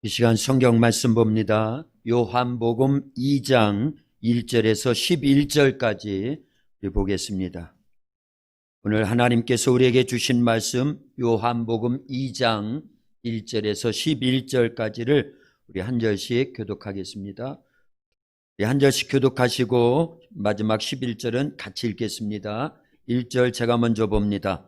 이 시간 성경 말씀 봅니다. 요한복음 2장 1절에서 11절까지 보겠습니다. 오늘 하나님께서 우리에게 주신 말씀 요한복음 2장 1절에서 11절까지를 우리 한 절씩 교독하겠습니다. 우리 한 절씩 교독하시고 마지막 11절은 같이 읽겠습니다. 1절 제가 먼저 봅니다.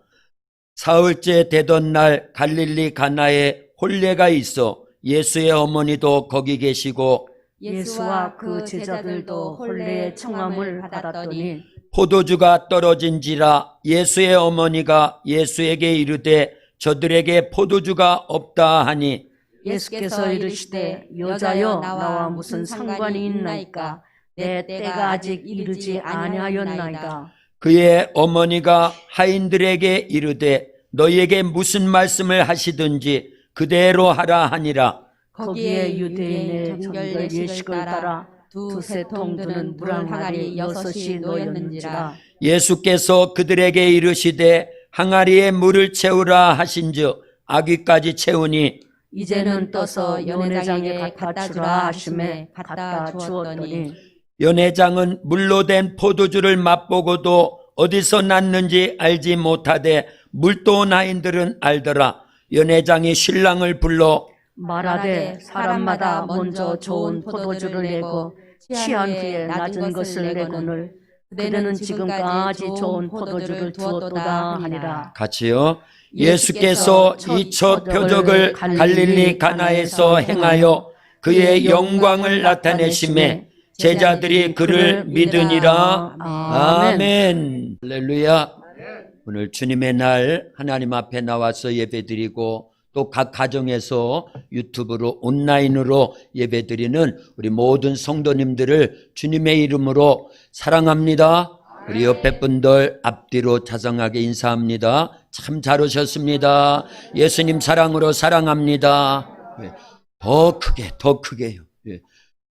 사흘째 되던 날 갈릴리 가나에 혼례가 있어 예수의 어머니도 거기 계시고 예수와 그 제자들도 혼례의 청함을 받았더니 포도주가 떨어진지라 예수의 어머니가 예수에게 이르되 저들에게 포도주가 없다 하니 예수께서 이르시되 여자여 나와 무슨 상관이 있나이까 내 때가 아직 이르지 아니하였나이다. 그의 어머니가 하인들에게 이르되 너희에게 무슨 말씀을 하시든지 그대로 하라 하니라. 거기에 유대인의 정결 예식을 따라 두세 통 드는 물 항아리 6이 놓였는지라. 예수께서 그들에게 이르시되 항아리에 물을 채우라 하신즉 아귀까지 채우니 이제는 떠서 연회장에 갖다 주라 하심에 갖다 주었더니 연회장은 물로 된 포도주를 맛보고도 어디서 났는지 알지 못하되 물도 나인들은 알더라. 연회장이 신랑을 불러 말하되 사람마다 먼저 좋은 포도주를 내고 취한 후에 낮은 것을 내거늘 그대는 지금까지 좋은 포도주를 두었도다 하니라. 같이요. 예수께서 이 첫 표적을 갈릴리 가나에서 행하여 그의 영광을 나타내심에 제자들이 그를 믿으니라. 아멘. 할렐루야. 오늘 주님의 날 하나님 앞에 나와서 예배드리고 또 각 가정에서 유튜브로 온라인으로 예배드리는 우리 모든 성도님들을 주님의 이름으로 사랑합니다. 우리 옆에 분들 앞뒤로 자상하게 인사합니다. 참 잘 오셨습니다. 예수님 사랑으로 사랑합니다. 더 크게요.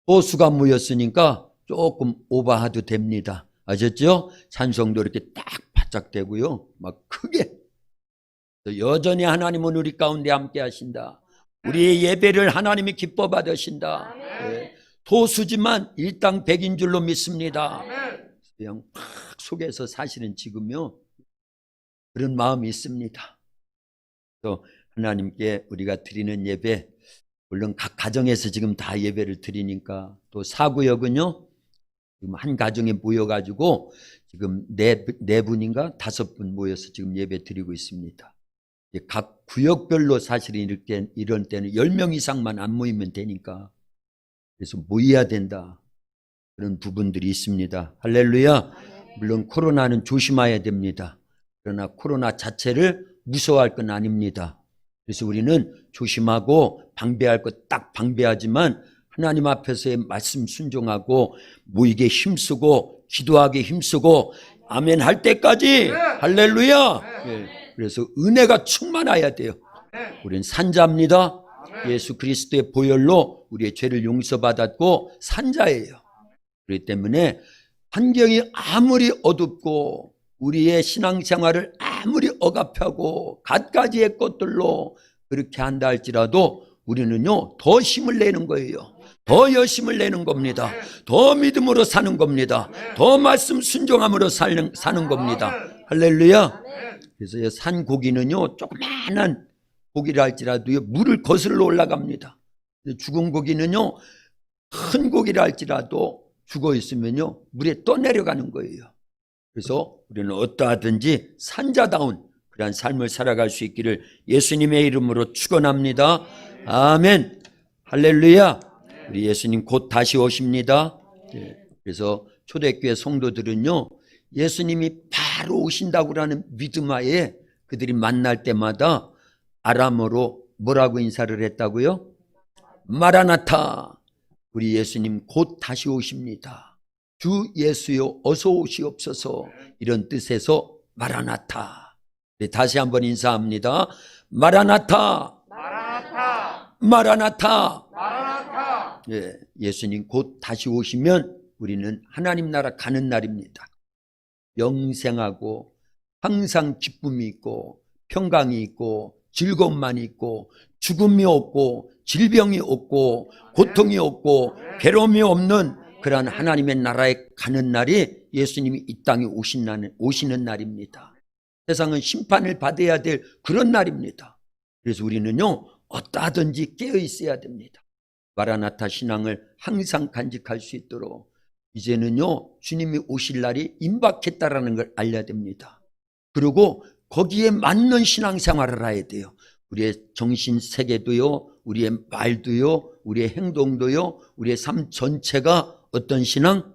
호수가 모였으니까 조금 오버해도 됩니다. 아셨죠? 찬송도 이렇게 딱 바짝 되고요. 막 크게. 여전히 하나님은 우리 가운데 함께 하신다. 우리의 예배를 하나님이 기뻐 받으신다. 도수지만 일당백인 줄로 믿습니다. 그냥 팍 속에서 사실은 지금요 그런 마음이 있습니다. 또 하나님께 우리가 드리는 예배, 물론 각 가정에서 지금 다 예배를 드리니까 또 사구역은요 지금 한 가정에 모여가지고 지금 네 분인가 5분 모여서 지금 예배 드리고 있습니다. 각 구역별로 사실은 이런 때는 10명 이상만 안 모이면 되니까 그래서 모여야 된다. 그런 부분들이 있습니다. 할렐루야. 물론 코로나는 조심해야 됩니다. 그러나 코로나 자체를 무서워할 건 아닙니다. 그래서 우리는 조심하고 방배할 것 딱 방배하지만 하나님 앞에서의 말씀 순종하고 모이게 힘쓰고 기도하게 힘쓰고 아멘 할 때까지 할렐루야. 그래서 은혜가 충만해야 돼요. 우리는 산자입니다. 예수 그리스도의 보혈로 우리의 죄를 용서받았고 산자예요. 그렇기 때문에 환경이 아무리 어둡고 우리의 신앙생활을 아무리 억압하고 갖가지의 것들로 그렇게 한다 할지라도 우리는요 더 힘을 내는 거예요. 더 열심을 내는 겁니다. 더 믿음으로 사는 겁니다. 더 말씀 순종함으로 사는 겁니다. 할렐루야. 그래서 산 고기는요 조그마한 고기라 할지라도요 물을 거슬러 올라갑니다. 죽은 고기는요 큰 고기라 할지라도 죽어 있으면요 물에 떠내려가는 거예요. 그래서 우리는 어떠하든지 산자다운 그러한 삶을 살아갈 수 있기를 예수님의 이름으로 축원합니다. 아멘. 할렐루야. 우리 예수님 곧 다시 오십니다. 그래서 초대교회 성도들은요 예수님이 바로 오신다고 하는 믿음 하에 그들이 만날 때마다 아람어로 뭐라고 인사를 했다고요? 마라나타. 우리 예수님 곧 다시 오십니다. 주 예수여 어서 오시옵소서. 이런 뜻에서 마라나타. 다시 한번 인사합니다. 마라나타. 마라나타. 마라나타. 마라나타. 예수님 곧 다시 오시면 우리는 하나님 나라 가는 날입니다. 영생하고 항상 기쁨이 있고 평강이 있고 즐거움만 있고 죽음이 없고 질병이 없고 고통이 없고 괴로움이 없는 그러한 하나님의 나라에 가는 날이 예수님이 이 땅에 오시는 날입니다. 세상은 심판을 받아야 될 그런 날입니다. 그래서 우리는요, 어떠하든지 깨어 있어야 됩니다. 마라나타 신앙을 항상 간직할 수 있도록 이제는요, 주님이 오실 날이 임박했다라는 걸 알려야 됩니다. 그리고 거기에 맞는 신앙생활을 해야 돼요. 우리의 정신 세계도요, 우리의 말도요, 우리의 행동도요, 우리의 삶 전체가 어떤 신앙?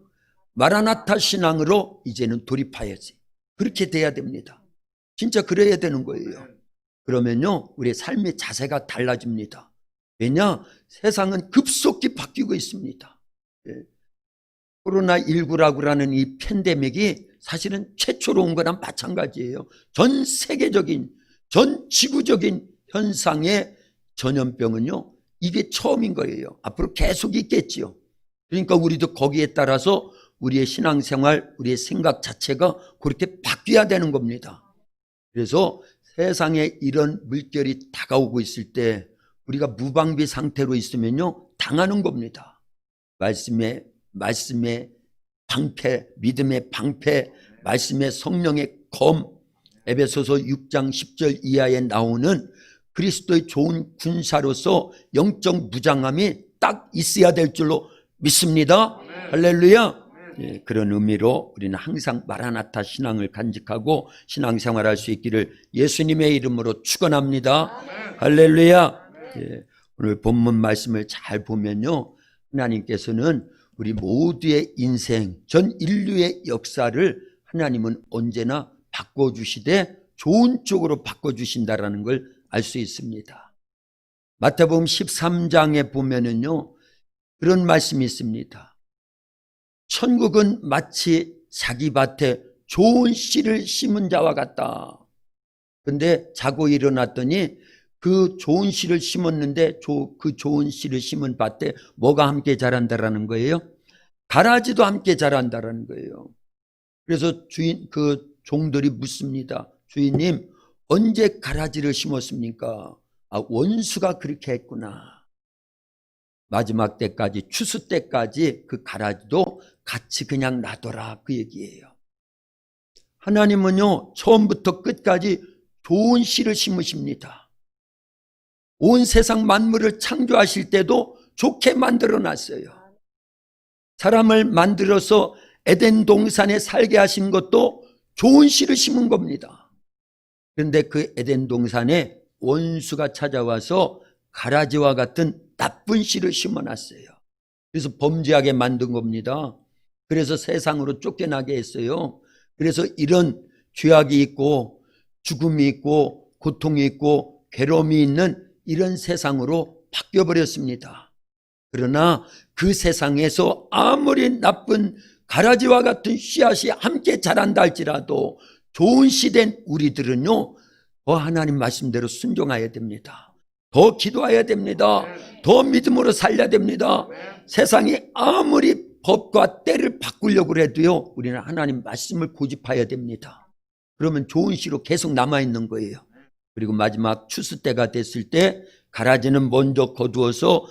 마라나타 신앙으로 이제는 돌입하야지. 그렇게 돼야 됩니다. 진짜 그래야 되는 거예요. 그러면요, 우리의 삶의 자세가 달라집니다. 왜냐? 세상은 급속히 바뀌고 있습니다. 코로나19라고 하는 이 팬데믹이 사실은 최초로 온 거랑 마찬가지예요. 전 세계적인, 전 지구적인 현상의 전염병은요, 이게 처음인 거예요. 앞으로 계속 있겠지요. 그러니까 우리도 거기에 따라서 우리의 신앙생활, 우리의 생각 자체가 그렇게 바뀌어야 되는 겁니다. 그래서 세상에 이런 물결이 다가오고 있을 때 우리가 무방비 상태로 있으면요, 당하는 겁니다. 말씀의 방패, 믿음의 방패, 말씀의 성령의 검, 에베소서 6장 10절 이하에 나오는 그리스도의 좋은 군사로서 영적 무장함이 딱 있어야 될 줄로 믿습니다. 할렐루야. 예, 그런 의미로 우리는 항상 마라나타 신앙을 간직하고 신앙생활할 수 있기를 예수님의 이름으로 축원합니다. 할렐루야. 예, 오늘 본문 말씀을 잘 보면요, 하나님께서는 우리 모두의 인생, 전 인류의 역사를 하나님은 언제나 바꿔주시되 좋은 쪽으로 바꿔주신다라는 걸 알 수 있습니다. 마태복음 13장에 보면은요, 그런 말씀이 있습니다. 천국은 마치 자기 밭에 좋은 씨를 심은 자와 같다. 근데 자고 일어났더니 그 좋은 씨를 심었는데 그 좋은 씨를 심은 밭에 뭐가 함께 자란다라는 거예요? 가라지도 함께 자란다라는 거예요. 그래서 그 종들이 묻습니다. 주인님, 언제 가라지를 심었습니까? 아, 원수가 그렇게 했구나. 마지막 때까지, 추수 때까지 그 가라지도 같이 그냥 놔둬라, 그 얘기예요. 하나님은요, 처음부터 끝까지 좋은 씨를 심으십니다. 온 세상 만물을 창조하실 때도 좋게 만들어 놨어요. 사람을 만들어서 에덴 동산에 살게 하신 것도 좋은 씨를 심은 겁니다. 그런데 그 에덴 동산에 원수가 찾아와서 가라지와 같은 나쁜 씨를 심어놨어요. 그래서 범죄하게 만든 겁니다. 그래서 세상으로 쫓겨나게 했어요. 그래서 이런 죄악이 있고 죽음이 있고 고통이 있고 괴로움이 있는 이런 세상으로 바뀌어버렸습니다. 그러나 그 세상에서 아무리 나쁜 가라지와 같은 씨앗이 함께 자란다 할지라도 좋은 씨 된 우리들은요, 더 하나님 말씀대로 순종해야 됩니다. 더 기도해야 됩니다. 더 믿음으로 살려야 됩니다. 세상이 아무리 법과 때를 바꾸려고 해도요, 우리는 하나님 말씀을 고집해야 됩니다. 그러면 좋은 씨로 계속 남아있는 거예요. 그리고 마지막 추수 때가 됐을 때 가라지는 먼저 거두어서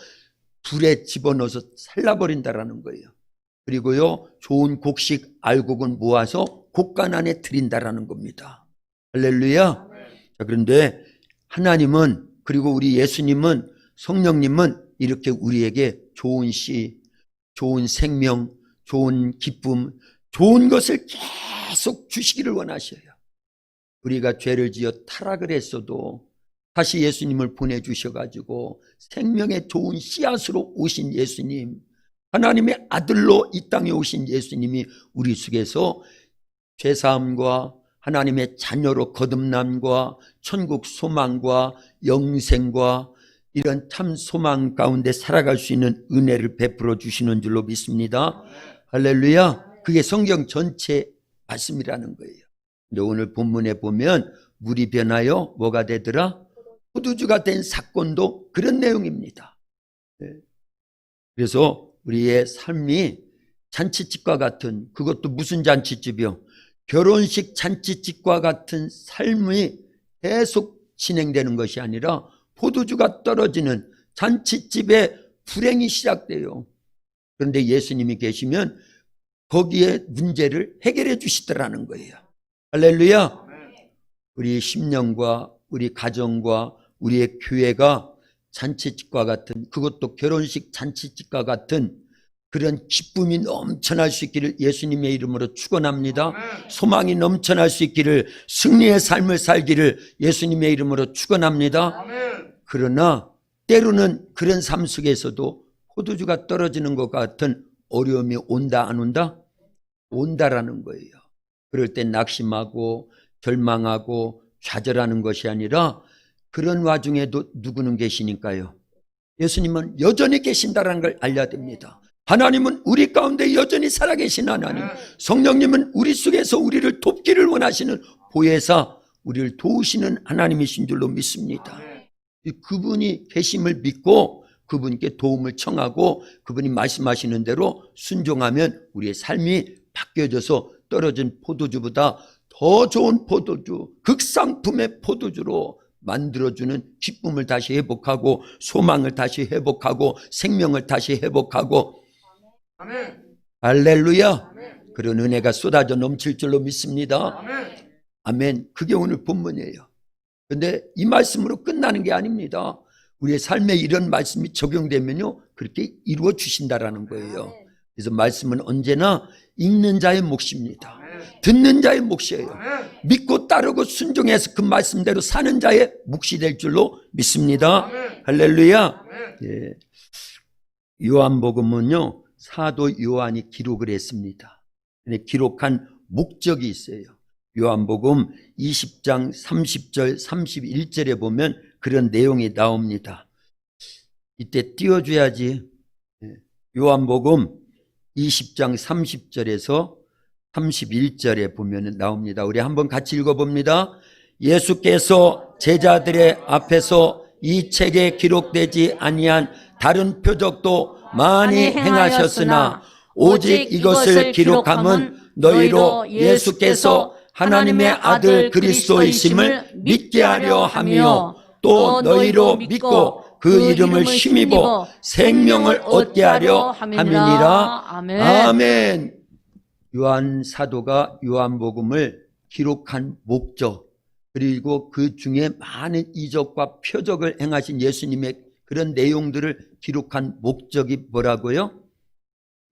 불에 집어넣어서 살라버린다라는 거예요. 그리고요, 좋은 곡식 알곡은 모아서 곡간 안에 드린다라는 겁니다. 할렐루야. 자, 그런데 하나님은, 그리고 우리 예수님은, 성령님은 이렇게 우리에게 좋은 씨, 좋은 생명, 좋은 기쁨, 좋은 것을 계속 주시기를 원하셔요. 우리가 죄를 지어 타락을 했어도 다시 예수님을 보내주셔가지고 생명의 좋은 씨앗으로 오신 예수님, 하나님의 아들로 이 땅에 오신 예수님이 우리 속에서 죄사함과 하나님의 자녀로 거듭남과 천국 소망과 영생과 이런 참 소망 가운데 살아갈 수 있는 은혜를 베풀어 주시는 줄로 믿습니다. 할렐루야. 그게 성경 전체 말씀이라는 거예요. 근데 오늘 본문에 보면 물이 변하여 뭐가 되더라? 포도주가 된 사건도 그런 내용입니다. 그래서 우리의 삶이 잔치집과 같은, 그것도 무슨 잔치집이요? 결혼식 잔치집과 같은 삶이 계속 진행되는 것이 아니라 포도주가 떨어지는 잔치집에 불행이 시작돼요. 그런데 예수님이 계시면 거기에 문제를 해결해 주시더라는 거예요. 할렐루야. 우리 심령과 우리 가정과 우리의 교회가 잔치집과 같은, 그것도 결혼식 잔치집과 같은 그런 기쁨이 넘쳐날 수 있기를 예수님의 이름으로 축원합니다. 소망이 넘쳐날 수 있기를, 승리의 삶을 살기를 예수님의 이름으로 축원합니다. 그러나 때로는 그런 삶 속에서도 포도주가 떨어지는 것 같은 어려움이 온다 안 온다? 온다라는 거예요. 그럴 때 낙심하고 절망하고 좌절하는 것이 아니라 그런 와중에도 누구는 계시니까요. 예수님은 여전히 계신다는 걸 알려야 됩니다. 하나님은 우리 가운데 여전히 살아계신 하나님, 성령님은 우리 속에서 우리를 돕기를 원하시는 보혜사, 우리를 도우시는 하나님이신 줄로 믿습니다. 그분이 계심을 믿고 그분께 도움을 청하고 그분이 말씀하시는 대로 순종하면 우리의 삶이 바뀌어져서 떨어진 포도주보다 더 좋은 포도주, 극상품의 포도주로 만들어주는 기쁨을 다시 회복하고 소망을 다시 회복하고 생명을 다시 회복하고, 아멘. 할렐루야. 아멘. 그런 은혜가 쏟아져 넘칠 줄로 믿습니다. 아멘. 아멘. 그게 오늘 본문이에요. 그런데 이 말씀으로 끝나는 게 아닙니다. 우리의 삶에 이런 말씀이 적용되면요, 그렇게 이루어 주신다라는 거예요. 그래서 말씀은 언제나 읽는 자의 몫입니다. 듣는 자의 몫이에요. 믿고 따르고 순종해서 그 말씀대로 사는 자의 몫이 될 줄로 믿습니다. 할렐루야. 예. 요한복음은요, 사도 요한이 기록을 했습니다. 기록한 목적이 있어요. 요한복음 20장 30절 31절에 보면 그런 내용이 나옵니다. 이때 띄워줘야지. 요한복음 20장 30절에서 31절에 보면 나옵니다. 우리 한번 같이 읽어봅니다. 예수께서 제자들의 앞에서 이 책에 기록되지 아니한 다른 표적도 많이 행하셨으나 오직 이것을 기록함은 너희로 예수께서 하나님의 아들 그리스도이심을 믿게 하려 함이요 또 너희로 믿고 그 이름을 힘입어 생명을 얻게 하려 함이니라. 아멘. 요한 사도가 요한복음을 기록한 목적, 그리고 그 중에 많은 이적과 표적을 행하신 예수님의 그런 내용들을 기록한 목적이 뭐라고요?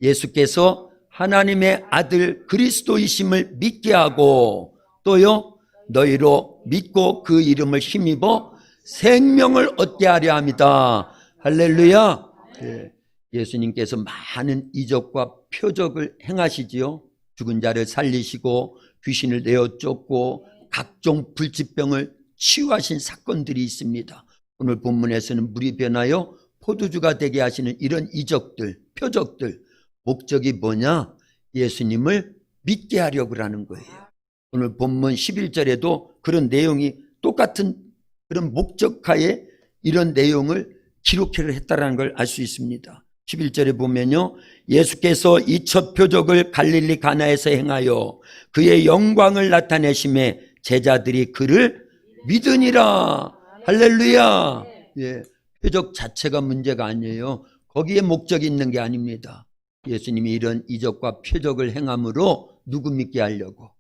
예수께서 하나님의 아들 그리스도이심을 믿게 하고 또요 너희로 믿고 그 이름을 힘입어 생명을 얻게 하려 합니다. 할렐루야. 예수님께서 많은 이적과 표적을 행하시지요. 죽은 자를 살리시고 귀신을 내어 쫓고 각종 불치병을 치유하신 사건들이 있습니다. 오늘 본문에서는 물이 변하여 포도주가 되게 하시는 이런 이적들, 표적들, 목적이 뭐냐? 예수님을 믿게 하려고 하는 거예요. 오늘 본문 11절에도 그런 내용이 똑같은 그런 목적하에 이런 내용을 기록을 했다는 걸 알 수 있습니다. 11절에 보면요, 예수께서 이 첫 표적을 갈릴리 가나에서 행하여 그의 영광을 나타내심에 제자들이 그를 믿으니라. 할렐루야. 예, 표적 자체가 문제가 아니에요. 거기에 목적이 있는 게 아닙니다. 예수님이 이런 이적과 표적을 행함으로 누구 믿게 하려고?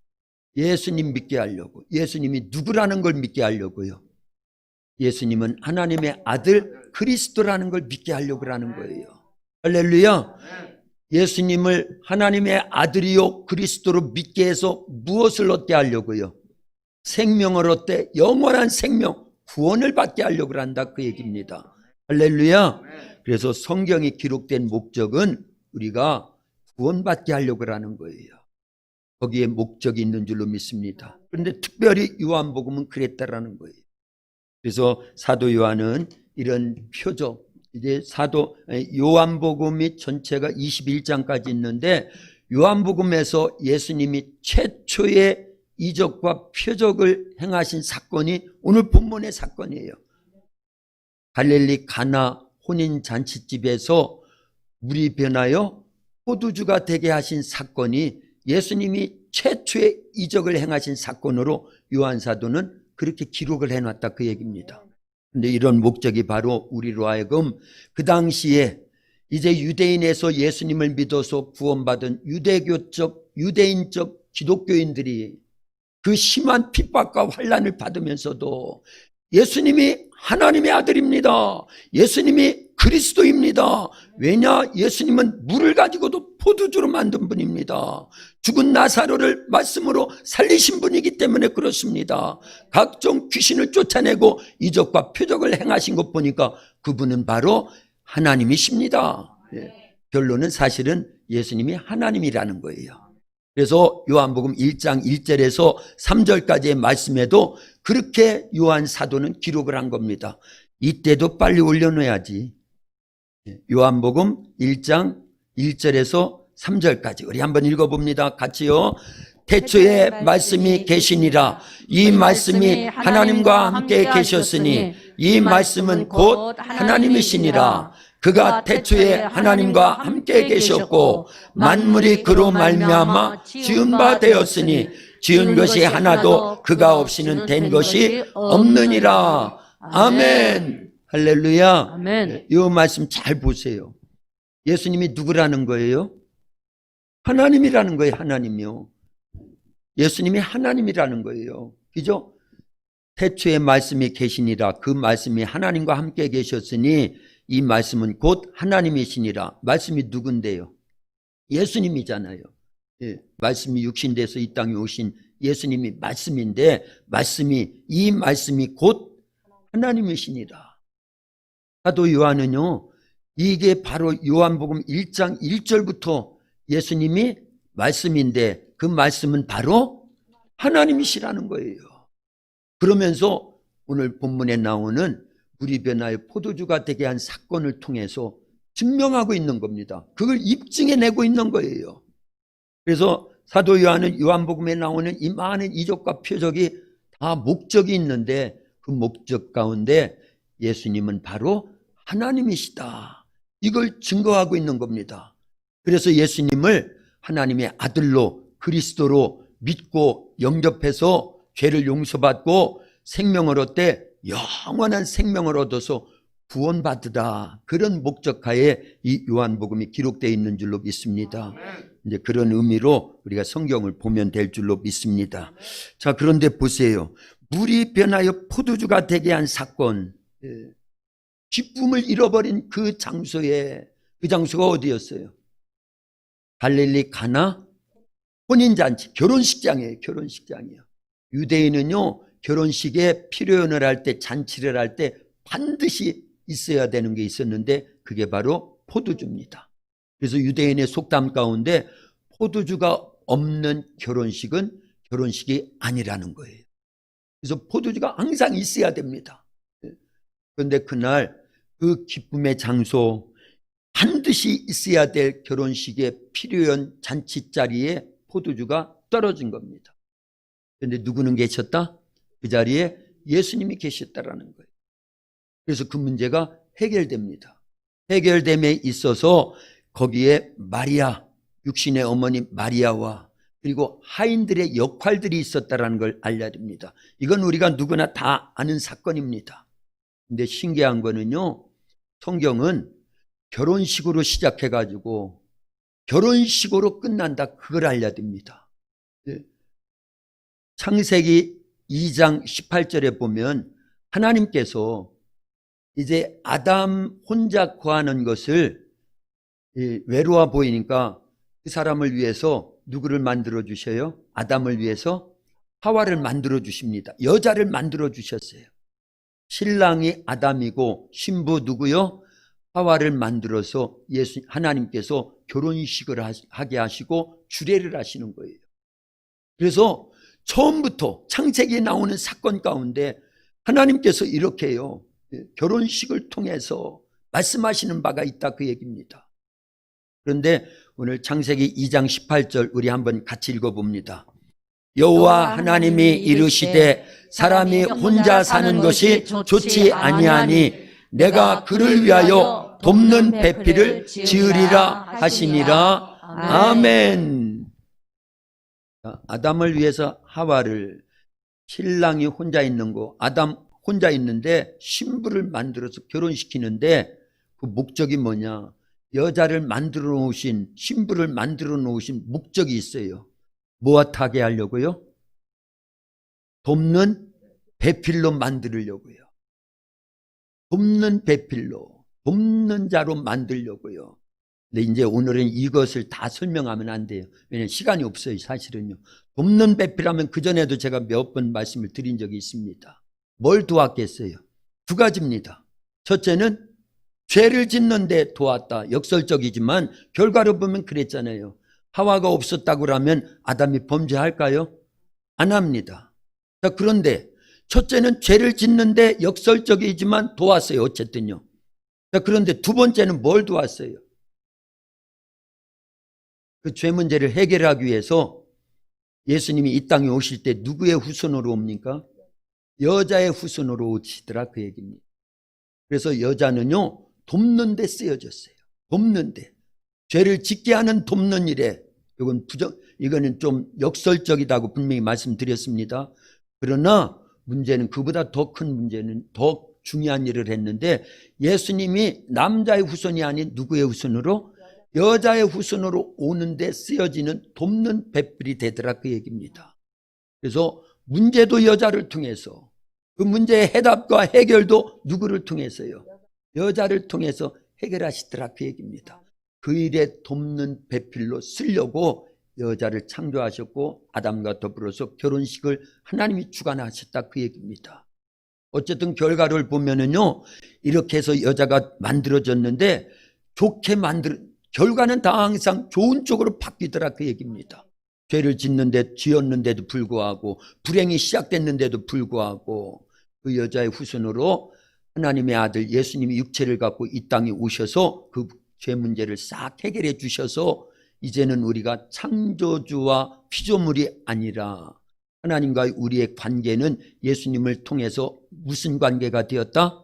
예수님 믿게 하려고. 예수님이 누구라는 걸 믿게 하려고요. 예수님은 하나님의 아들 그리스도라는 걸 믿게 하려고 하는 거예요. 할렐루야. 예수님을 하나님의 아들이요 그리스도로 믿게 해서 무엇을 얻게 하려고요? 생명을 얻되 영원한 생명, 구원을 받게 하려고 한다, 그 얘기입니다. 할렐루야. 그래서 성경이 기록된 목적은 우리가 구원받게 하려고 하는 거예요. 거기에 목적이 있는 줄로 믿습니다. 그런데 특별히 요한복음은 그랬다라는 거예요. 그래서 사도 요한은 이런 표적, 이제 요한복음이 전체가 21장까지 있는데 요한복음에서 예수님이 최초의 이적과 표적을 행하신 사건이 오늘 본문의 사건이에요. 갈릴리 가나 혼인잔치집에서 물이 변하여 포도주가 되게 하신 사건이 예수님이 최초의 이적을 행하신 사건으로 요한 사도는 그렇게 기록을 해놨다, 그 얘기입니다. 근데 이런 목적이 바로 우리로 하여금 그 당시에 이제 유대인에서 예수님을 믿어서 구원받은 유대인적 기독교인들이 그 심한 핍박과 환난을 받으면서도 예수님이 하나님의 아들입니다. 예수님이 그리스도입니다. 왜냐? 예수님은 물을 가지고도 포도주로 만든 분입니다. 죽은 나사로를 말씀으로 살리신 분이기 때문에 그렇습니다. 각종 귀신을 쫓아내고 이적과 표적을 행하신 것 보니까 그분은 바로 하나님이십니다. 결론은 사실은 예수님이 하나님이라는 거예요. 그래서 요한복음 1장 1절에서 3절까지의 말씀에도 그렇게 요한 사도는 기록을 한 겁니다. 이때도 빨리 올려놓아야지. 요한복음 1장 1절에서 3절까지 우리 한번 읽어봅니다. 같이요. 태초에 말씀이 계시니라. 이 말씀이 하나님과 함께 계셨으니 이 말씀은 곧 하나님이시니라. 그가 태초에 하나님과 함께 계셨고 만물이 그로 말미암아 지은 바 되었으니 지은 것이 하나도 그가 없이는 된 것이 없느니라. 아멘. 할렐루야. 아멘. 이 말씀 잘 보세요. 예수님이 누구라는 거예요? 하나님이라는 거예요. 하나님이요. 예수님이 하나님이라는 거예요. 그죠? 태초에 말씀이 계시니라. 그 말씀이 하나님과 함께 계셨으니 이 말씀은 곧 하나님이시니라. 말씀이 누군데요? 예수님이잖아요. 말씀이 육신돼서 이 땅에 오신 예수님이 말씀인데 이 말씀이 곧 하나님이시니라. 사도 요한은요, 이게 바로 요한복음 1장 1절부터 예수님이 말씀인데 그 말씀은 바로 하나님이시라는 거예요. 그러면서 오늘 본문에 나오는 물이 변하여 포도주가 되게 한 사건을 통해서 증명하고 있는 겁니다. 그걸 입증해내고 있는 거예요. 그래서 사도 요한은 요한복음에 나오는 이 많은 이적과 표적이 다 목적이 있는데 그 목적 가운데 예수님은 바로 하나님이시다. 이걸 증거하고 있는 겁니다. 그래서 예수님을 하나님의 아들로 그리스도로 믿고 영접해서 죄를 용서받고 생명을 얻되 영원한 생명을 얻어서 구원받으라. 그런 목적하에 이 요한복음이 기록되어 있는 줄로 믿습니다. 이제 그런 의미로 우리가 성경을 보면 될 줄로 믿습니다. 자, 그런데 보세요. 물이 변하여 포도주가 되게 한 사건, 기쁨을 잃어버린 그 장소에, 그 장소가 어디였어요? 갈릴리 가나 혼인잔치, 결혼식장이에요. 결혼식장이요. 유대인은요, 결혼식에 피로연을 할 때, 잔치를 할 때 반드시 있어야 되는 게 있었는데 그게 바로 포도주입니다. 그래서 유대인의 속담 가운데 포도주가 없는 결혼식은 결혼식이 아니라는 거예요. 그래서 포도주가 항상 있어야 됩니다. 그런데 그날 그 기쁨의 장소, 반드시 있어야 될 결혼식의 피로연 잔치 자리에 포도주가 떨어진 겁니다. 그런데 누구는 계셨다? 그 자리에 예수님이 계셨다라는 거예요. 그래서 그 문제가 해결됩니다. 해결됨에 있어서 거기에 마리아, 육신의 어머니 마리아와 그리고 하인들의 역할들이 있었다라는 걸 알려야 됩니다. 이건 우리가 누구나 다 아는 사건입니다. 근데 신기한 거는요, 성경은 결혼식으로 시작해가지고 결혼식으로 끝난다, 그걸 알려야 됩니다. 창세기 2장 18절에 보면 하나님께서 이제 아담 혼자 거하는 것을 외로워 보이니까 그 사람을 위해서 누구를 만들어 주셔요? 아담을 위해서 하와를 만들어 주십니다. 여자를 만들어 주셨어요. 신랑이 아담이고 신부 누구요? 하와를 만들어서 하나님께서 결혼식을 하게 하시고 주례를 하시는 거예요. 그래서 처음부터 창세기에 나오는 사건 가운데 하나님께서 이렇게 해요. 결혼식을 통해서 말씀하시는 바가 있다, 그 얘기입니다. 그런데 오늘 창세기 2장 18절 우리 한번 같이 읽어봅니다. 여호와 하나님이 이르시되 사람이 혼자 사는 것이 좋지 아니하니 내가 그를 위하여 돕는 배필을 지으리라 하시니라. 아멘. 아담을 위해서 하와를, 신랑이 혼자 있는 거, 아담 혼자 있는데 신부를 만들어서 결혼시키는데 그 목적이 뭐냐? 여자를 만들어 놓으신, 신부를 만들어 놓으신 목적이 있어요. 무엇하게 하려고요? 돕는 배필로 만들려고요. 돕는 배필로, 돕는 자로 만들려고요. 근데 이제 오늘은 이것을 다 설명하면 안 돼요. 왜냐하면 시간이 없어요, 사실은요. 돕는 배필하면 그전에도 제가 몇 번 말씀을 드린 적이 있습니다. 뭘 도왔겠어요? 두 가지입니다. 첫째는 죄를 짓는데 도왔다. 역설적이지만 결과로 보면 그랬잖아요. 하와가 없었다고 하면 아담이 범죄할까요? 안 합니다. 자, 그런데 첫째는 죄를 짓는데 역설적이지만 도왔어요. 어쨌든요. 자, 그런데 두 번째는 뭘 도왔어요? 그 죄 문제를 해결하기 위해서 예수님이 이 땅에 오실 때 누구의 후손으로 옵니까? 여자의 후손으로 오시더라, 그 얘기입니다. 그래서 여자는요, 돕는 데 쓰여졌어요. 돕는 데. 죄를 짓게 하는 돕는 일에, 이거는 좀 역설적이다고 분명히 말씀드렸습니다. 그러나 문제는 그보다 더 큰 문제는, 더 중요한 일을 했는데, 예수님이 남자의 후손이 아닌 누구의 후손으로? 여자의 후손으로 오는데 쓰여지는 돕는 배필이 되더라, 그 얘기입니다. 그래서 문제도 여자를 통해서, 그 문제의 해답과 해결도 누구를 통해서요? 여자를 통해서 해결하시더라, 그 얘기입니다. 그 일에 돕는 배필로 쓰려고 여자를 창조하셨고 아담과 더불어서 결혼식을 하나님이 주관하셨다, 그 얘기입니다. 어쨌든 결과를 보면은요, 이렇게 해서 여자가 만들어졌는데 결과는 다 항상 좋은 쪽으로 바뀌더라, 그 얘기입니다. 죄를 지었는데도 불구하고, 불행이 시작됐는데도 불구하고, 그 여자의 후손으로 하나님의 아들 예수님이 육체를 갖고 이 땅에 오셔서 그 죄 문제를 싹 해결해 주셔서 이제는 우리가 창조주와 피조물이 아니라 하나님과 우리의 관계는 예수님을 통해서 무슨 관계가 되었다?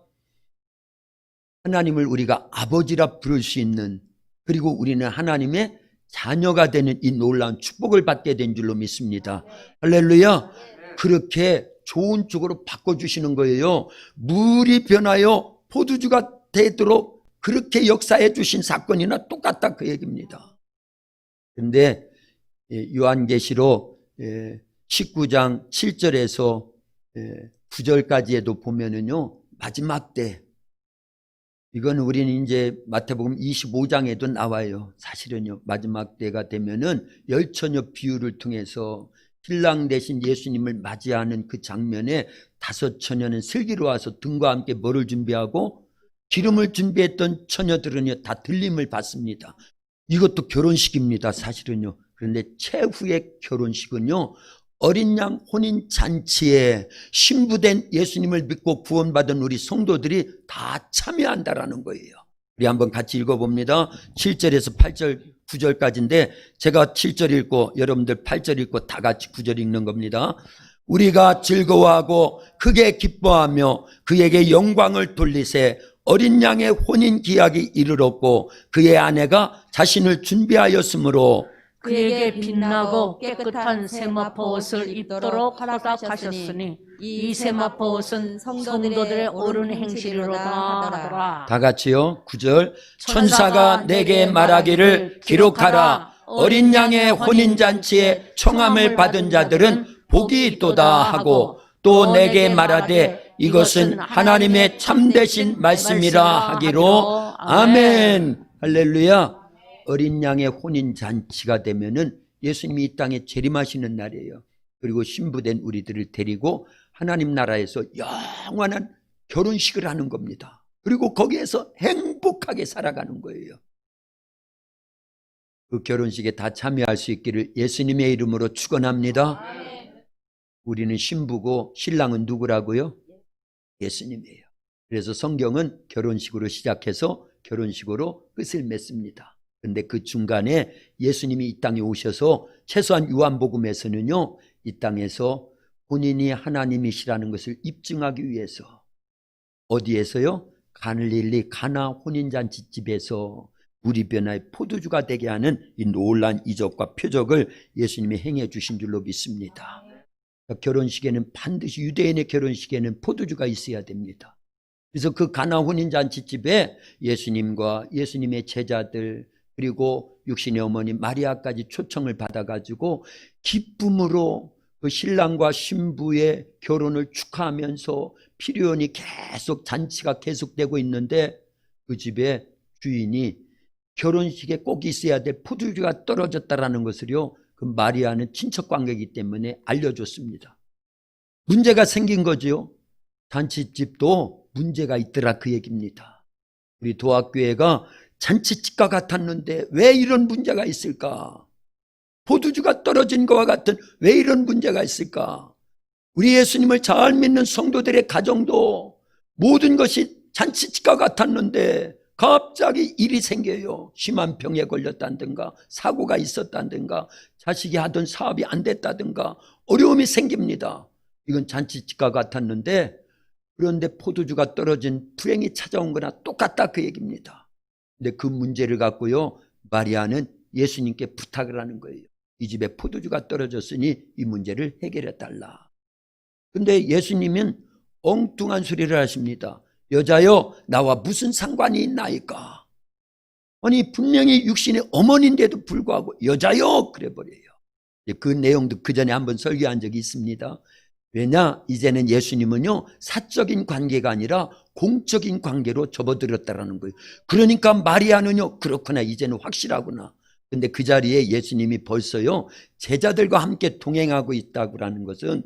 하나님을 우리가 아버지라 부를 수 있는, 그리고 우리는 하나님의 자녀가 되는 이 놀라운 축복을 받게 된 줄로 믿습니다. 할렐루야. 그렇게 좋은 쪽으로 바꿔주시는 거예요. 물이 변하여 포도주가 되도록 그렇게 역사해 주신 사건이나 똑같다, 그 얘기입니다. 그런데 요한계시록 19장 7절에서 9절까지에도 보면은요, 마지막 때, 이건 우리는 이제 마태복음 25장에도 나와요. 사실은요, 마지막 때가 되면은 열처녀 비유를 통해서 신랑 대신 예수님을 맞이하는 그 장면에 다섯 처녀는 슬기로 와서 등과 함께 뭐를 준비하고 기름을 준비했던 처녀들은요, 다 들림을 받습니다. 이것도 결혼식입니다, 사실은요. 그런데 최후의 결혼식은요, 어린 양 혼인 잔치에 신부된 예수님을 믿고 구원받은 우리 성도들이 다 참여한다라는 거예요. 우리 한번 같이 읽어봅니다. 7절에서 8절, 9절까지인데 제가 7절 읽고 여러분들 8절 읽고 다 같이 9절 읽는 겁니다. 우리가 즐거워하고 크게 기뻐하며 그에게 영광을 돌리세 어린 양의 혼인 기약이 이르렀고 그의 아내가 자신을 준비하였으므로 그에게 빛나고 깨끗한 세마포 옷을 입도록 허락하셨으니 이 세마포 옷은 성도들의 옳은 행실로다 하더라. 다 같이요. 9절. 천사가 내게 말하기를 기록하라. 어린 양의 혼인잔치에 청함을 받은 자들은 복이 있도다 하고 또 내게 말하되 이것은 하나님의 참되신 말씀이라 하기로. 아멘. 할렐루야. 어린 양의 혼인잔치가 되면은 예수님이 이 땅에 재림하시는 날이에요. 그리고 신부된 우리들을 데리고 하나님 나라에서 영원한 결혼식을 하는 겁니다. 그리고 거기에서 행복하게 살아가는 거예요. 그 결혼식에 다 참여할 수 있기를 예수님의 이름으로 축원합니다. 우리는 신부고 신랑은 누구라고요? 예수님이에요. 그래서 성경은 결혼식으로 시작해서 결혼식으로 끝을 맺습니다. 그런데 그 중간에 예수님이 이 땅에 오셔서 최소한 요한복음에서는요, 이 땅에서 본인이 하나님이시라는 것을 입증하기 위해서 어디에서요? 갈릴리 가나 혼인잔치집에서 물이 변화의 포도주가 되게 하는 이 놀라운 이적과 표적을 예수님이 행해 주신 줄로 믿습니다. 결혼식에는 반드시 유대인의 결혼식에는 포도주가 있어야 됩니다. 그래서 그 가나 혼인잔치집에 예수님과 예수님의 제자들 그리고 육신의 어머니 마리아까지 초청을 받아가지고 기쁨으로 그 신랑과 신부의 결혼을 축하하면서 피리연이 계속 잔치가 계속되고 있는데 그 집에 주인이 결혼식에 꼭 있어야 될 포도주가 떨어졌다라는 것을요, 그 마리아는 친척 관계이기 때문에 알려줬습니다. 문제가 생긴 거죠. 잔치집도 문제가 있더라 그 얘기입니다. 우리 도합교회가 잔치집과 같았는데 왜 이런 문제가 있을까? 포도주가 떨어진 것과 같은 왜 이런 문제가 있을까? 우리 예수님을 잘 믿는 성도들의 가정도 모든 것이 잔치집과 같았는데 갑자기 일이 생겨요. 심한 병에 걸렸다든가 사고가 있었다든가 자식이 하던 사업이 안 됐다든가 어려움이 생깁니다. 이건 잔치집과 같았는데 그런데 포도주가 떨어진 불행이 찾아온 거나 똑같다 그 얘기입니다. 근데 그 문제를 갖고요, 마리아는 예수님께 부탁을 하는 거예요. 이 집에 포도주가 떨어졌으니 이 문제를 해결해 달라. 근데 예수님은 엉뚱한 소리를 하십니다. 여자여, 나와 무슨 상관이 있나이까? 아니 분명히 육신의 어머니인데도 불구하고 여자여 그래 버려요. 그 내용도 그 전에 한번 설교한 적이 있습니다. 왜냐, 이제는 예수님은요 사적인 관계가 아니라 공적인 관계로 접어들었다라는 거예요. 그러니까 마리아는요, 그렇구나, 이제는 확실하구나. 근데 그 자리에 예수님이 벌써요 제자들과 함께 동행하고 있다고라는 것은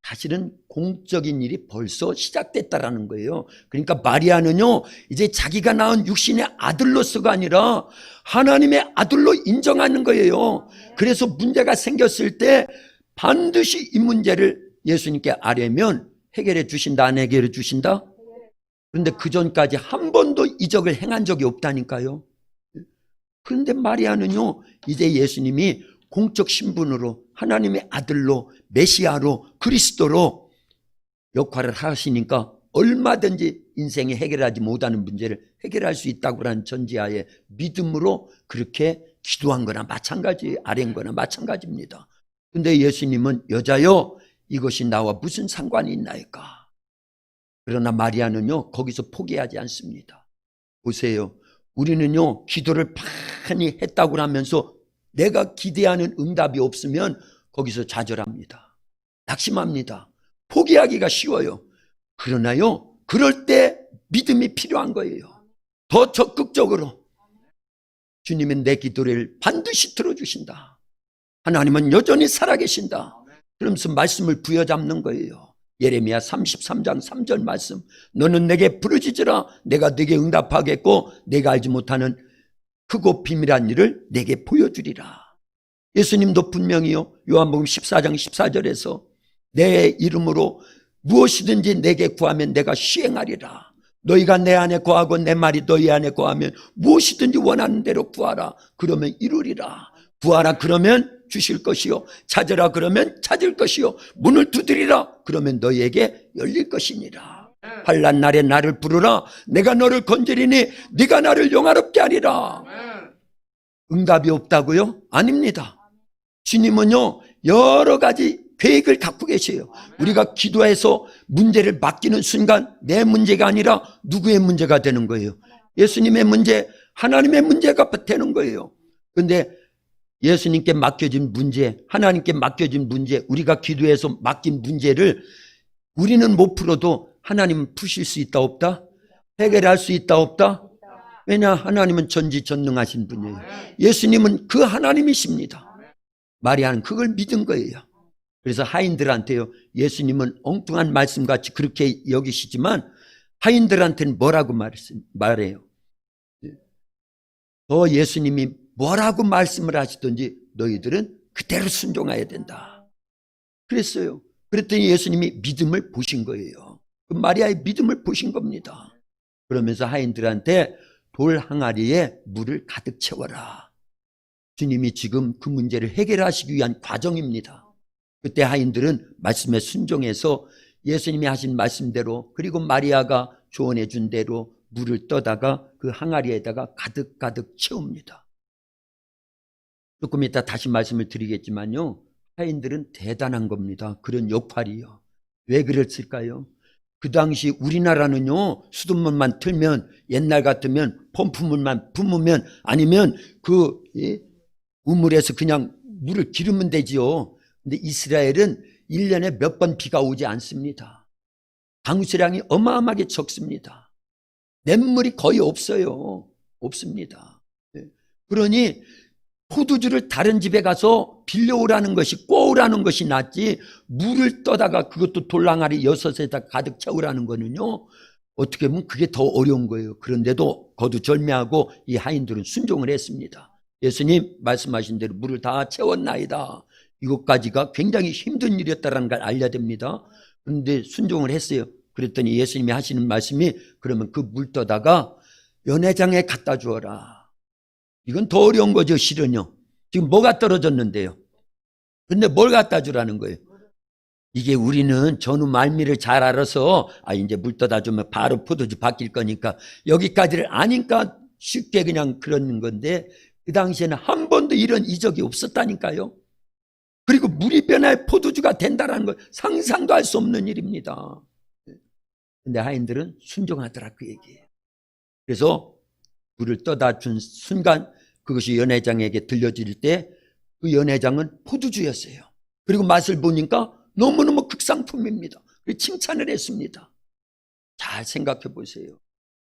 사실은 공적인 일이 벌써 시작됐다라는 거예요. 그러니까 마리아는요 이제 자기가 낳은 육신의 아들로서가 아니라 하나님의 아들로 인정하는 거예요. 그래서 문제가 생겼을 때 반드시 이 문제를 예수님께 아뢰면 해결해 주신다, 안 해결해 주신다? 그런데 그 전까지 한 번도 이적을 행한 적이 없다니까요. 그런데 마리아는요 이제 예수님이 공적 신분으로 하나님의 아들로 메시아로 그리스도로 역할을 하시니까 얼마든지 인생에 해결하지 못하는 문제를 해결할 수 있다고 하는 전제하에 믿음으로 그렇게 기도한 거나 마찬가지, 아뢰은 거나 마찬가지입니다. 근데 예수님은 여자여, 이것이 나와 무슨 상관이 있나이까? 그러나 마리아는요 거기서 포기하지 않습니다. 보세요, 우리는요 기도를 많이 했다고 하면서 내가 기대하는 응답이 없으면 거기서 좌절합니다. 낙심합니다. 포기하기가 쉬워요. 그러나요 그럴 때 믿음이 필요한 거예요. 더 적극적으로 주님은 내 기도를 반드시 들어주신다. 하나님은 여전히 살아계신다. 그러면서 말씀을 부여잡는 거예요. 예레미야 33장 3절 말씀, 너는 내게 부르짖으라 내가 네게 응답하겠고 내가 알지 못하는 크고 비밀한 일을 내게 보여주리라. 예수님도 분명히요 요한복음 14장 14절에서 내 이름으로 무엇이든지 내게 구하면 내가 시행하리라. 너희가 내 안에 거하고 내 말이 너희 안에 거하면 무엇이든지 원하는 대로 구하라. 그러면 이루리라. 구하라 그러면 주실 것이요, 찾으라 그러면 찾을 것이요, 문을 두드리라 그러면 너희에게 열릴 것이니라. 환난 날에 나를 부르라 내가 너를 건지리니 네가 나를 영화롭게 하리라. 응답이 없다고요? 아닙니다. 주님은요 여러 가지 계획을 갖고 계세요. 우리가 기도해서 문제를 맡기는 순간 내 문제가 아니라 누구의 문제가 되는 거예요? 예수님의 문제, 하나님의 문제가 되는 거예요. 그런데 예수님께 맡겨진 문제, 하나님께 맡겨진 문제, 우리가 기도해서 맡긴 문제를 우리는 못 풀어도 하나님은 푸실 수 있다 없다? 해결할 수 있다 없다? 왜냐, 하나님은 전지전능하신 분이에요. 예수님은 그 하나님이십니다. 마리아는 그걸 믿은 거예요. 그래서 하인들한테요 예수님은 엉뚱한 말씀같이 그렇게 여기시지만 하인들한테는 뭐라고 말해요? 더 예수님이 뭐라고 말씀을 하시든지 너희들은 그대로 순종해야 된다 그랬어요. 그랬더니 예수님이 믿음을 보신 거예요. 그 마리아의 믿음을 보신 겁니다. 그러면서 하인들한테 돌 항아리에 물을 가득 채워라. 주님이 지금 그 문제를 해결하시기 위한 과정입니다. 그때 하인들은 말씀에 순종해서 예수님이 하신 말씀대로 그리고 마리아가 조언해 준 대로 물을 떠다가 그 항아리에다가 가득 채웁니다. 조금 이따 다시 말씀을 드리겠지만요 하인들은 대단한 겁니다. 그런 역할이요. 왜 그랬을까요? 그 당시 우리나라는요, 수돗물만 틀면, 옛날 같으면 펌프물만 뿜으면, 아니면 그 우물에서 그냥 물을 기르면 되지요. 근데 이스라엘은 1년에 몇 번 비가 오지 않습니다. 강수량이 어마어마하게 적습니다. 냇물이 거의 없어요. 없습니다. 그러니 포도주를 다른 집에 가서 빌려오라는 것이, 꼬우라는 것이 낫지, 물을 떠다가 그것도 돌랑아리 6에다 가득 채우라는 거는요, 어떻게 보면 그게 더 어려운 거예요. 그런데도 거두절미하고 이 하인들은 순종을 했습니다. 예수님 말씀하신 대로 물을 다 채웠나이다. 이것까지가 굉장히 힘든 일이었다는 걸 알려야 됩니다. 그런데 순종을 했어요. 그랬더니 예수님이 하시는 말씀이, 그러면 그 물 떠다가 연회장에 갖다 주어라. 이건 더 어려운 거죠, 실은요. 지금 뭐가 떨어졌는데요. 근데 뭘 갖다 주라는 거예요. 이게 우리는 전후 말미를 잘 알아서, 이제 물 떠다 주면 바로 포도주 바뀔 거니까 여기까지를 아니까 쉽게 그냥 그러는 건데, 그 당시에는 한 번도 이런 이적이 없었다니까요. 그리고 물이 변화해 포도주가 된다는 걸 상상도 할 수 없는 일입니다. 근데 하인들은 순종하더라, 그 얘기예요. 그래서 물을 떠다 준 순간 그것이 연회장에게 들려질 때 그 연회장은 포도주였어요. 그리고 맛을 보니까 너무너무 극상품입니다. 그래서 칭찬을 했습니다. 잘 생각해 보세요.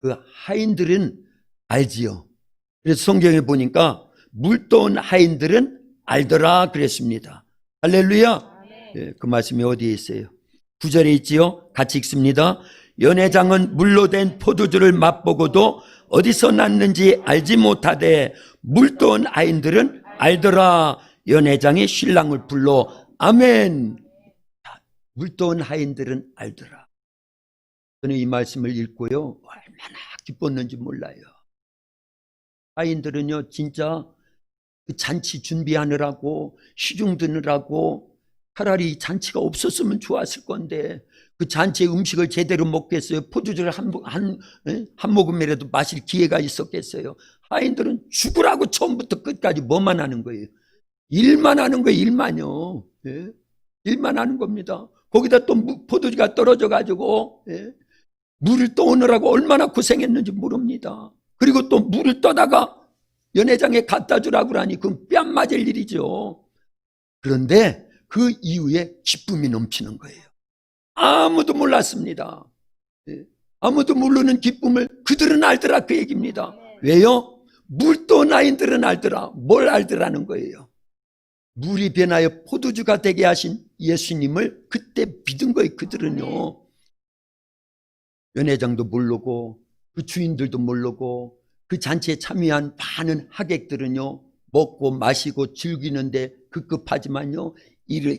그 하인들은 알지요. 그래서 성경에 보니까 물 떠온 하인들은 알더라 그랬습니다. 할렐루야. 네, 그 말씀이 어디에 있어요? 9절에 있지요. 같이 읽습니다. 연회장은 물로 된 포도주를 맛보고도 어디서 났는지 알지 못하되 물 떠온 하인들은 알더라. 연회장이 신랑을 불러 아멘. 물 떠온 하인들은 알더라. 저는 이 말씀을 읽고요, 얼마나 기뻤는지 몰라요. 하인들은요, 진짜 그 잔치 준비하느라고, 시중 드느라고, 차라리 이 잔치가 없었으면 좋았을 건데, 그 잔치의 음식을 제대로 먹겠어요? 포도주를 한 모금이라도 마실 기회가 있었겠어요? 하인들은 죽으라고 처음부터 끝까지 뭐만 하는 거예요? 일만 하는 거예요, 일만요. 예? 일만 하는 겁니다. 거기다 또 포도주가 떨어져가지고, 예? 물을 떠오느라고 얼마나 고생했는지 모릅니다. 그리고 또 물을 떠다가 연회장에 갖다 주라고 하니 그건 뺨 맞을 일이죠. 그런데 그 이후에 기쁨이 넘치는 거예요. 아무도 몰랐습니다. 예. 아무도 모르는 기쁨을 그들은 알더라, 그 얘기입니다. 왜요? 물 떠온 하인들은 알더라. 뭘 알더라는 거예요? 물이 변하여 포도주가 되게 하신 예수님을 그때 믿은 거예요, 그들은요. 연회장도 모르고 그 주인들도 모르고 그 잔치에 참여한 많은 하객들은요, 먹고 마시고 즐기는데 급급하지만요, 일을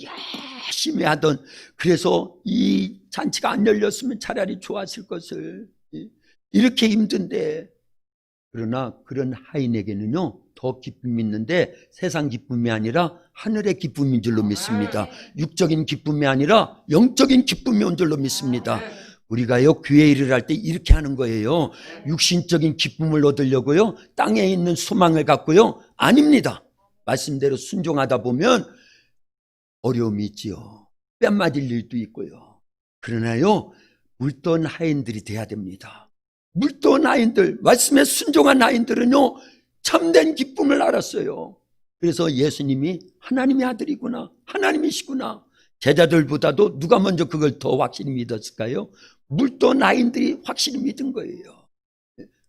열심히 하던, 그래서 이 잔치가 안 열렸으면 차라리 좋았을 것을, 이렇게 힘든데, 그러나 그런 하인에게는요 더 기쁨이 있는데, 세상 기쁨이 아니라 하늘의 기쁨인 줄로 믿습니다. 육적인 기쁨이 아니라 영적인 기쁨이 온 줄로 믿습니다. 우리가요 교회 일을 할 때 이렇게 하는 거예요. 육신적인 기쁨을 얻으려고요 땅에 있는 소망을 갖고요, 아닙니다. 말씀대로 순종하다 보면 어려움이 있지요. 뺨 맞을 일도 있고요. 그러나요 물떠온 하인들이 돼야 됩니다. 물떠온 하인들, 말씀에 순종한 하인들은요 참된 기쁨을 알았어요. 그래서 예수님이 하나님의 아들이구나, 하나님이시구나. 제자들보다도 누가 먼저 그걸 더 확실히 믿었을까요? 물떠온 하인들이 확실히 믿은 거예요.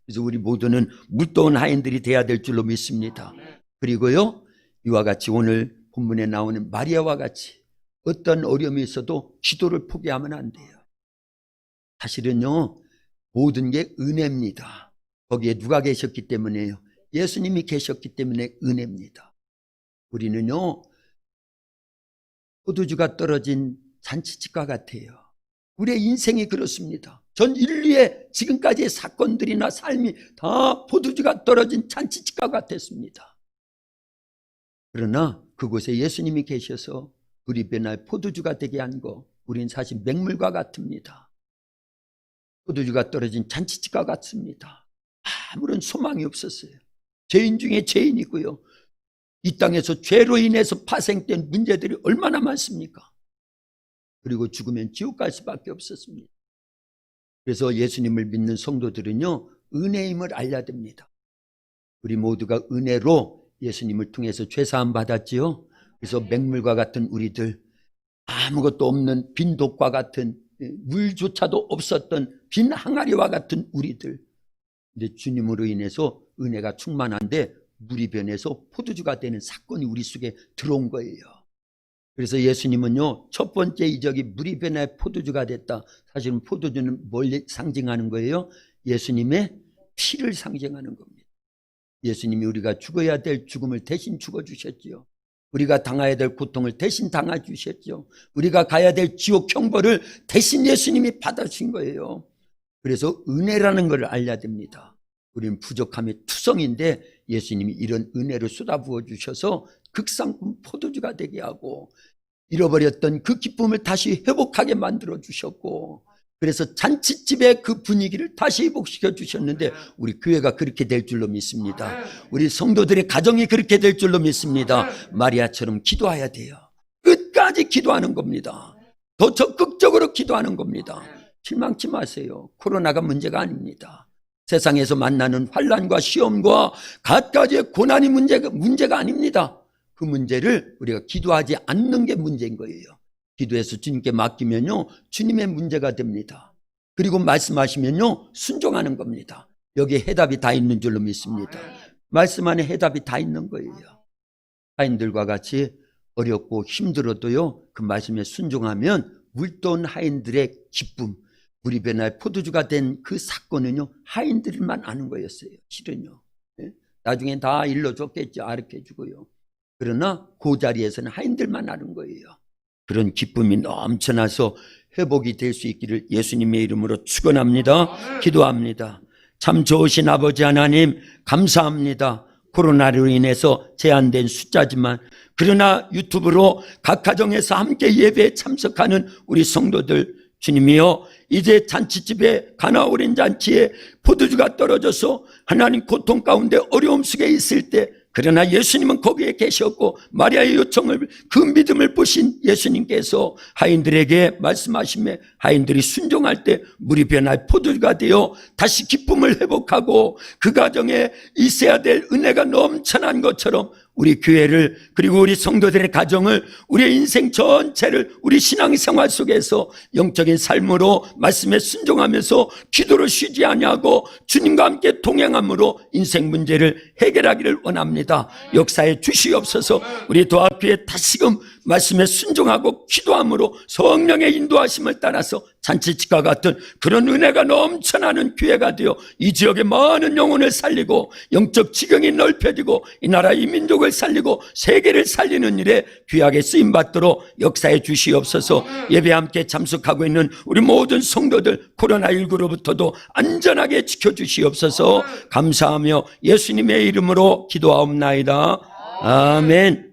그래서 우리 모두는 물떠온 하인들이 돼야 될 줄로 믿습니다. 그리고요 이와 같이 오늘 본문에 나오는 마리아와 같이 어떤 어려움이 있어도 기도를 포기하면 안 돼요. 사실은요 모든 게 은혜입니다. 거기에 누가 계셨기 때문에요? 예수님이 계셨기 때문에 은혜입니다. 우리는요 포도주가 떨어진 잔치집과 같아요. 우리의 인생이 그렇습니다. 전 인류의 지금까지의 사건들이나 삶이 다 포도주가 떨어진 잔치집과 같았습니다. 그러나 그곳에 예수님이 계셔서 우리 변화의 포도주가 되게 한 거, 우린 사실 맹물과 같습니다. 포도주가 떨어진 잔치집과 같습니다. 아무런 소망이 없었어요. 죄인 중에 죄인이고요, 이 땅에서 죄로 인해서 파생된 문제들이 얼마나 많습니까? 그리고 죽으면 지옥 갈 수밖에 없었습니다. 그래서 예수님을 믿는 성도들은요, 은혜임을 알려야 됩니다. 우리 모두가 은혜로 예수님을 통해서 죄사함 받았지요. 그래서 맹물과 같은 우리들, 아무것도 없는 빈 독과 같은, 물조차도 없었던 빈 항아리와 같은 우리들, 근데 주님으로 인해서 은혜가 충만한데 물이 변해서 포도주가 되는 사건이 우리 속에 들어온 거예요. 그래서 예수님은요, 첫 번째 이적이 물이 변해 포도주가 됐다. 사실은 포도주는 뭘 상징하는 거예요? 예수님의 피를 상징하는 겁니다. 예수님이 우리가 죽어야 될 죽음을 대신 죽어주셨지요. 우리가 당해야 될 고통을 대신 당해주셨죠. 우리가 가야 될 지옥 형벌을 대신 예수님이 받으신 거예요. 그래서 은혜라는 걸 알려야 됩니다. 우리는 부족함의 투성인데 예수님이 이런 은혜를 쏟아부어 주셔서 극상품 포도주가 되게 하고 잃어버렸던 그 기쁨을 다시 회복하게 만들어 주셨고, 그래서 잔치집의 그 분위기를 다시 회복시켜 주셨는데 우리 교회가 그렇게 될 줄로 믿습니다. 우리 성도들의 가정이 그렇게 될 줄로 믿습니다. 마리아처럼 기도해야 돼요. 끝까지 기도하는 겁니다. 더 적극적으로 기도하는 겁니다. 실망치 마세요. 코로나가 문제가 아닙니다. 세상에서 만나는 환난과 시험과 갖가지의 고난이 문제가 아닙니다. 그 문제를 우리가 기도하지 않는 게 문제인 거예요. 기도해서 주님께 맡기면요, 주님의 문제가 됩니다. 그리고 말씀하시면요, 순종하는 겁니다. 여기에 해답이 다 있는 줄로 믿습니다. 말씀 안에 해답이 다 있는 거예요. 하인들과 같이 어렵고 힘들어도요, 그 말씀에 순종하면 물돈 하인들의 기쁨, 물이 변화의 포도주가 된 그 사건은요, 하인들만 아는 거였어요. 실은요. 나중에 다 일러줬겠죠. 알게 해주고요. 그러나 그 자리에서는 하인들만 아는 거예요. 그런 기쁨이 넘쳐나서 회복이 될 수 있기를 예수님의 이름으로 축원합니다. 기도합니다. 참 좋으신 아버지 하나님, 감사합니다. 코로나로 인해서 제한된 숫자지만 그러나 유튜브로 각 가정에서 함께 예배에 참석하는 우리 성도들, 주님이여, 이제 잔치집에 가나 오랜 잔치에 포도주가 떨어져서 하나님 고통 가운데 어려움 속에 있을 때, 그러나 예수님은 거기에 계셨고 마리아의 요청을, 그 믿음을 보신 예수님께서 하인들에게 말씀하시며 하인들이 순종할 때 물이 변할 포도주가 되어 다시 기쁨을 회복하고 그 가정에 있어야 될 은혜가 넘쳐난 것처럼 우리 교회를, 그리고 우리 성도들의 가정을, 우리의 인생 전체를 우리 신앙생활 속에서 영적인 삶으로 말씀에 순종하면서 기도를 쉬지 아니하고 주님과 함께 동행함으로 인생 문제를 해결하기를 원합니다. 역사에 주시옵소서. 우리 도합교회 다시금 말씀에 순종하고 기도함으로 성령의 인도하심을 따라서 잔치집과 같은 그런 은혜가 넘쳐나는 교회가 되어 이 지역의 많은 영혼을 살리고 영적 지경이 넓혀지고 이 나라 이 민족을 살리고 세계를 살리는 일에 귀하게 쓰임받도록 역사해 주시옵소서. 예배 함께 참석하고 있는 우리 모든 성도들 코로나19로부터도 안전하게 지켜주시옵소서. 감사하며 예수님의 이름으로 기도하옵나이다. 아멘.